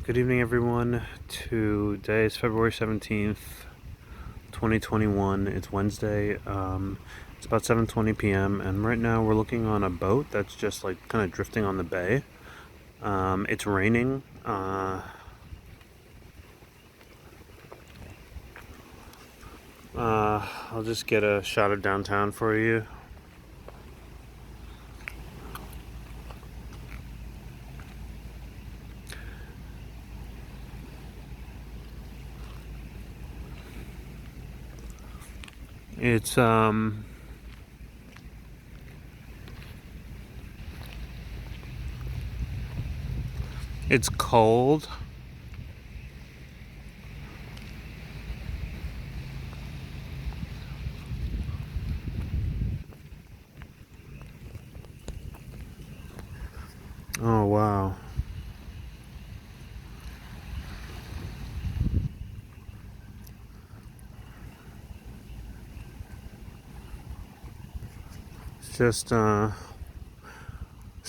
Good evening, everyone. Today is February 17th, 2021. It's Wednesday. It's about 7:20 p.m. and right now we're looking on a boat that's just like kind of drifting on the bay. It's raining. I'll just get a shot of downtown for you. It's it's cold. Oh wow. It's just shot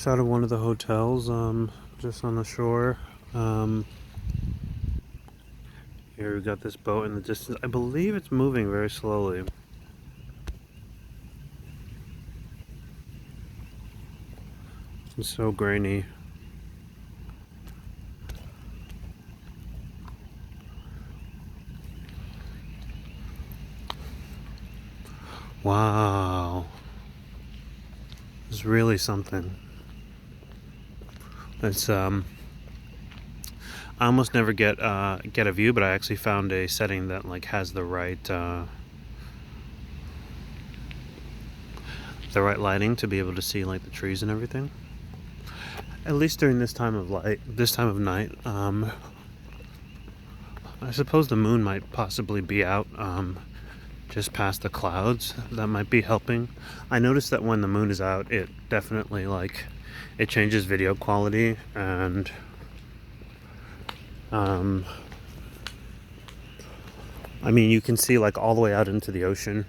of one of the hotels just on the shore. Um Here we got this boat in the distance. I believe it's moving very slowly. It's so grainy. Wow. It's really something. It's I almost never get a view, but I actually found a setting that like has the right lighting to be able to see like the trees and everything. At least during this time of night. I suppose the moon might possibly be out just past the clouds. That might be helping. I noticed that when the moon is out, it definitely it changes video quality and I mean, you can see like all the way out into the ocean.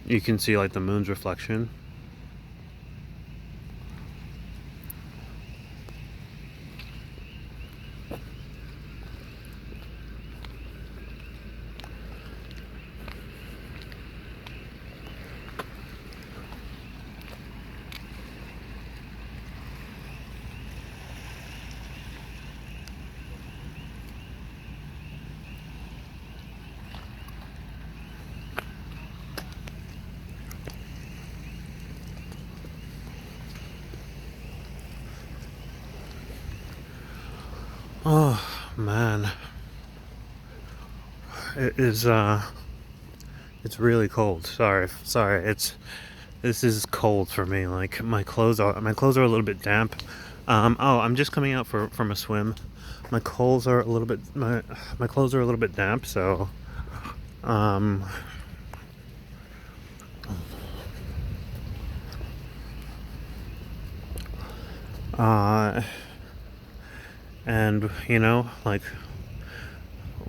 You can see like the moon's reflection. Oh man, it is. It's really cold. Sorry. This is cold for me. Like my clothes are a little bit damp. Oh, I'm just coming out from a swim. My clothes are a little bit my clothes are a little bit damp. So, um, uh, and like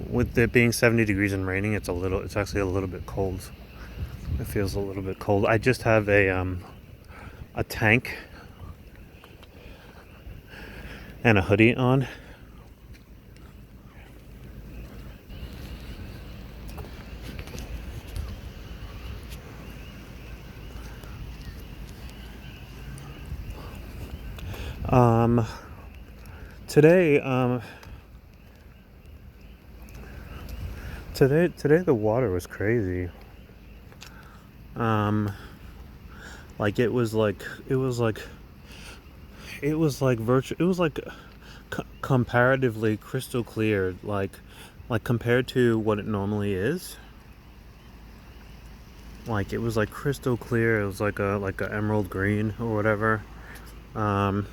with it being 70 degrees and raining, it's actually a little bit cold. It feels a little bit cold. I just have a tank and a hoodie on. Um, today, today the water was crazy. Um, like it was like virtual. It was like comparatively crystal clear. Like compared to what it normally is. Like it was like crystal clear. It was like a emerald green or whatever. Um,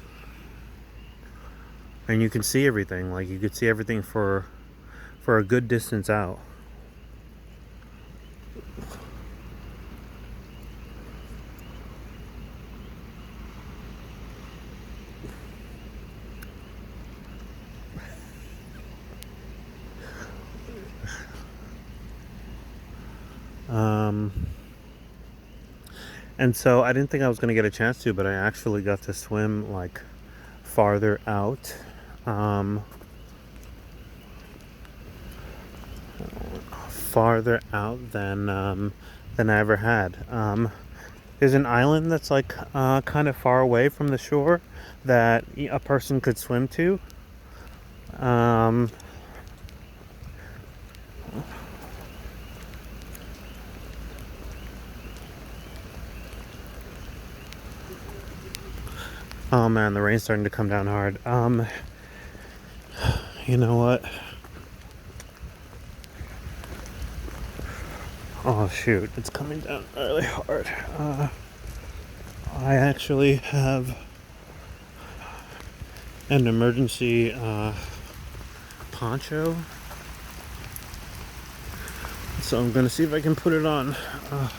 and you can see everything. Like you could see everything for a good distance out. Um, And so I didn't think I was going to get a chance to, but I actually got to swim like farther out. Um, Farther out than I ever had. There's an island that's like kind of far away from the shore that a person could swim to. Um, oh man, the rain's starting to come down hard. You know what? Oh shoot, it's coming down really hard. I actually have an emergency poncho, so I'm gonna see if I can put it on. Oh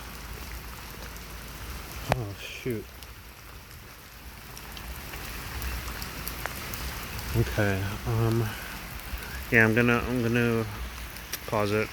shoot. Okay. Yeah, I'm gonna pause it.